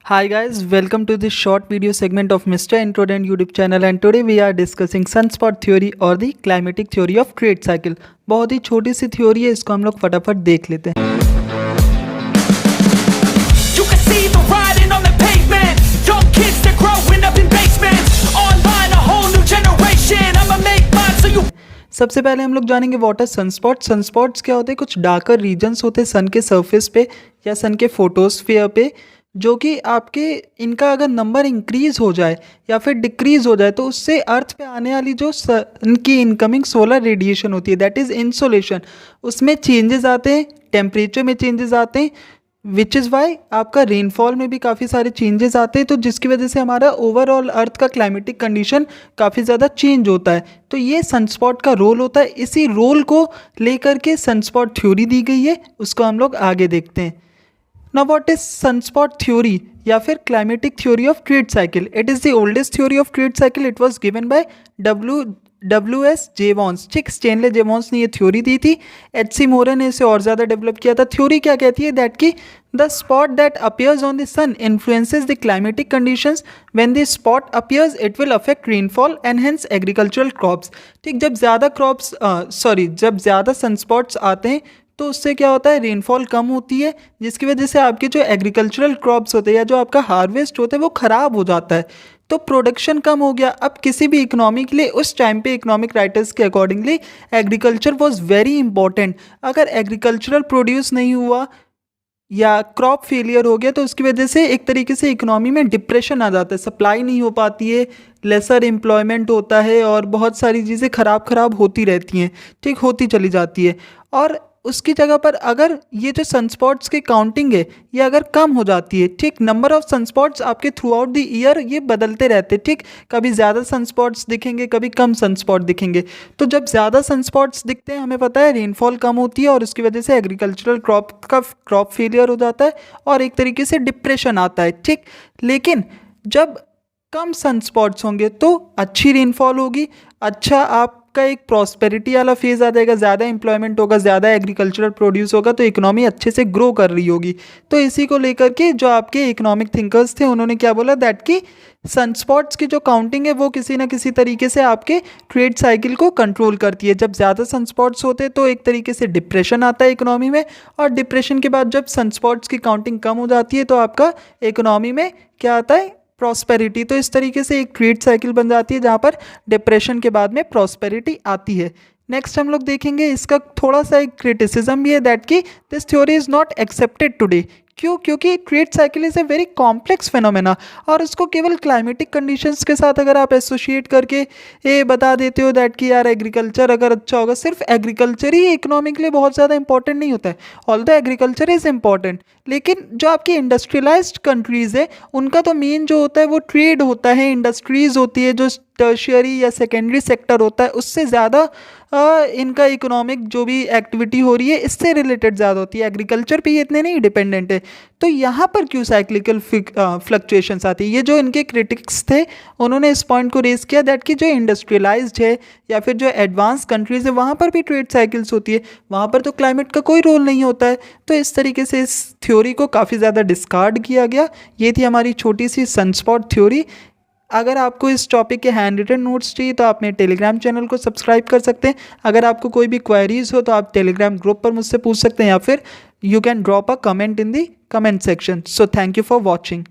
Hi guys, welcome to this short video segment of Mr. Introdent YouTube channel and today we are discussing sunspot theory or the climatic theory of trade cycle। बहुत ही छोटी सी theory है, इसको हम लोग फटाफट देख लेते हैं। You can see the riding on the pavement. Young kids they're growing up in basements. Online a whole new generation. I'ma make mine so you सबसे पहले हम लोग जानेंगे व्हाट आर सनस्पॉट। सनस्पॉट्स क्या होते हैं? कुछ डार्कर रीजन्स होते हैं सन के सरफेस पे या सन के फोटोस्फीयर पे, जो कि आपके इनका अगर नंबर इंक्रीज हो जाए या फिर डिक्रीज हो जाए तो उससे अर्थ पे आने वाली जो सन की इनकमिंग सोलर रेडिएशन होती है, दैट इज़ इंसोलेशन, उसमें चेंजेस आते हैं, टेम्परेचर में चेंजेस आते हैं, विच इज़ वाई आपका रेनफॉल में भी काफ़ी सारे चेंजेस आते हैं, तो जिसकी वजह से हमारा ओवरऑल अर्थ का क्लाइमेटिक कंडीशन काफ़ी ज़्यादा चेंज होता है। तो ये सनस्पॉट का रोल होता है। इसी रोल को लेकर के सनस्पॉट थ्योरी दी गई है, उसको हम लोग आगे देखते हैं। Now what is sunspot theory या फिर climatic theory of trade cycle? It is the oldest theory of trade cycle. It was given by W.S. Jevons। ठीक, स्टेनले जेवॉन्स ने ये थ्योरी दी थी। H.C. मोरे ने इसे और ज़्यादा डेवलप किया था। थ्योरी क्या कहती है? दैट कि the spot that appears on the sun influences the climatic conditions. When the spot appears it will affect rainfall and hence agricultural crops. ठीक, जब ज़्यादा सनस्पॉट्स आते हैं तो उससे क्या होता है, रेनफॉल कम होती है, जिसकी वजह से आपके जो एग्रीकल्चरल क्रॉप्स होते हैं या जो आपका हार्वेस्ट होता है वो ख़राब हो जाता है, तो प्रोडक्शन कम हो गया। अब किसी भी इकोनॉमी के लिए उस टाइम पे इकोनॉमिक राइटर्स के accordingly agriculture was very important. अगर एग्रीकल्चरल प्रोड्यूस नहीं हुआ या क्रॉप फेलियर हो गया तो उसकी वजह से एक तरीके से इकोनॉमी में डिप्रेशन आ जाता है, सप्लाई नहीं हो पाती है, लेसर एम्प्लॉयमेंट होता है और बहुत सारी चीज़ें ख़राब होती रहती हैं, ठीक, होती चली जाती है। और उसकी जगह पर अगर ये जो सनस्पॉट्स की काउंटिंग है ये अगर कम हो जाती है, ठीक, नंबर ऑफ सनस्पॉट्स आपके थ्रू आउट द ईयर ये बदलते रहते हैं, ठीक, कभी ज़्यादा सनस्पॉट्स दिखेंगे, कभी कम सनस्पॉट दिखेंगे। तो जब ज़्यादा सनस्पॉट्स दिखते हैं हमें पता है रेनफॉल कम होती है और उसकी वजह से एग्रीकल्चरल क्रॉप फेलियर हो जाता है और एक तरीके से डिप्रेशन आता है, ठीक। लेकिन जब कम सनस्पॉट्स होंगे तो अच्छी रेनफॉल होगी, अच्छा आपका एक प्रॉस्पेरिटी वाला फेज आ जाएगा, ज़्यादा एम्प्लॉयमेंट होगा, ज़्यादा एग्रीकल्चरल प्रोड्यूस होगा, तो इकोनॉमी अच्छे से ग्रो कर रही होगी। तो इसी को लेकर के जो आपके इकोनॉमिक थिंकर्स थे उन्होंने क्या बोला, दैट कि सनस्पॉट्स की जो काउंटिंग है वो किसी ना किसी तरीके से आपके ट्रेड साइकिल को कंट्रोल करती है। जब ज़्यादा सनस्पॉट्स होते हैं तो एक तरीके से डिप्रेशन आता है इकोनॉमी में, और डिप्रेशन के बाद जब सनस्पॉट्स की काउंटिंग कम हो जाती है तो आपका इकोनॉमी में क्या आता है, प्रॉस्पेरिटी। तो इस तरीके से एक ट्रेड साइकिल बन जाती है जहाँ पर डिप्रेशन के बाद में प्रॉस्पेरिटी आती है। नेक्स्ट हम लोग देखेंगे, इसका थोड़ा सा एक क्रिटिसिज्म भी है, दैट कि this theory is not accepted today. क्यों? क्योंकि trade cycle is a very complex phenomena और उसको केवल क्लाइमेटिक कंडीशंस के साथ अगर आप एसोसिएट करके ये बता देते हो दैट कि यार एग्रीकल्चर अगर अच्छा होगा, सिर्फ एग्रीकल्चर ही इकोनॉमी के लिए बहुत ज़्यादा इंपॉर्टेंट नहीं होता है। ऑल्दो एग्रीकल्चर इज़ इंपॉर्टेंट, लेकिन जो आपकी इंडस्ट्रियलाइज्ड कंट्रीज़ है उनका तो मेन जो होता है वो ट्रेड होता है, इंडस्ट्रीज़ होती है, जो टर्शियरी या सेकेंडरी सेक्टर होता है उससे ज़्यादा इनका इकोनॉमिक जो भी एक्टिविटी हो रही है इससे रिलेटेड ज़्यादा होती है। एग्रीकल्चर पे ये इतने नहीं डिपेंडेंट है। तो यहाँ पर क्यों साइक्लिकल फ्लक्चुएशंस आती है? ये जो इनके क्रिटिक्स थे उन्होंने इस पॉइंट को रेज किया दैट कि जो इंडस्ट्रियलाइज्ड है या फिर जो एडवांस कंट्रीज़ है वहाँ पर भी ट्रेड साइकिल्स होती है, वहाँ पर तो क्लाइमेट का कोई रोल नहीं होता है। तो इस तरीके से इस थ्योरी को काफ़ी ज़्यादा डिस्कार्ड किया गया। ये थी हमारी छोटी सी सनस्पॉट थ्योरी। अगर आपको इस टॉपिक के हैंड रिटन नोट्स चाहिए तो आप मेरे टेलीग्राम चैनल को सब्सक्राइब कर सकते हैं। अगर आपको कोई भी क्वेरीज हो तो आप टेलीग्राम ग्रुप पर मुझसे पूछ सकते हैं या फिर you can drop a comment in the comment section. So thank you for watching.